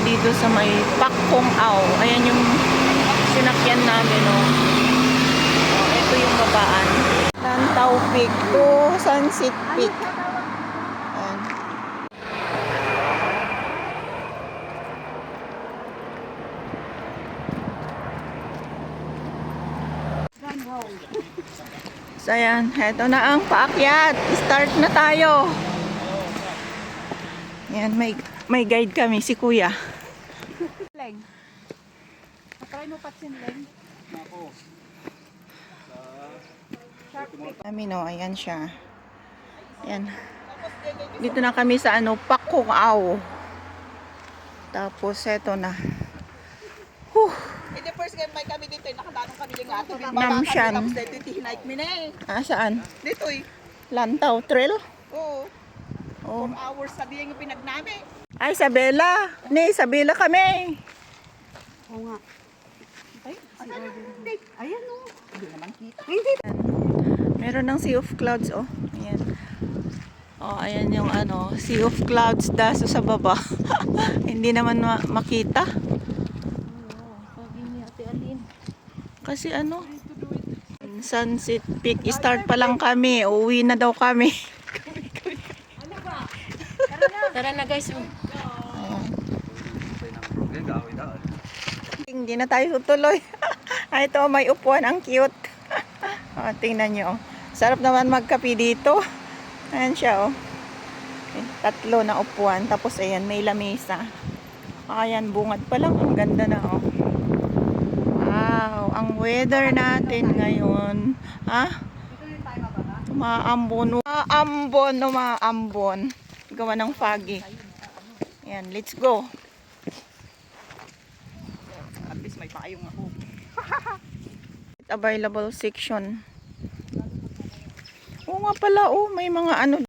Dito sa may Pak Kung Au. Ayan yung sinakyan namin, oh. Ito yung babaan. Lantau Peak to Sunset Peak. Ayan. So ayan, eto na ang paakyat. Start na tayo. Ayan, may guide kami, si Kuya. Leng. Patry mo patsin, Leng. Amin, oh, ayan siya. Ayan. Dito na kami sa ano, Pak Kung Au. Tapos eto na. The first game may kami dito, nakatanong kami yung ato. Namshan. Tapos dito hinaik mi na eh. Ah, saan? Dito eh. Lantau Trail? Oo. Oh. 4 hours sabihin yung pinagnami. Ay, Isabela. Ni Isabela kami. Oo nga. Ay, ayan o. Hindi naman kita. Meron ng Sea of Clouds, oh. Ayan. Oh, ayan yung ano, Sea of Clouds daso sa baba. Hindi naman makita. Kasi ano, Sunset Peak, start pa lang kami. Uwi na daw kami. Tara na guys. Hindi na tayo tutuloy. Ay, ito, may upuan. Ang cute. Oh, tingnan nyo. Oh. Sarap naman magkape dito. Ayan siya, oh. Tatlo na upuan. Tapos, ayan, may lamesa. Ayan, bungad pa lang. Ang ganda na, oh. Wow, ang weather natin ngayon. Ha? Umaambon. Umaambon. Gawa ng foggy. Ayan, let's go. At least may paayong ako. Available section. Oo nga pala, oh, may mga ano.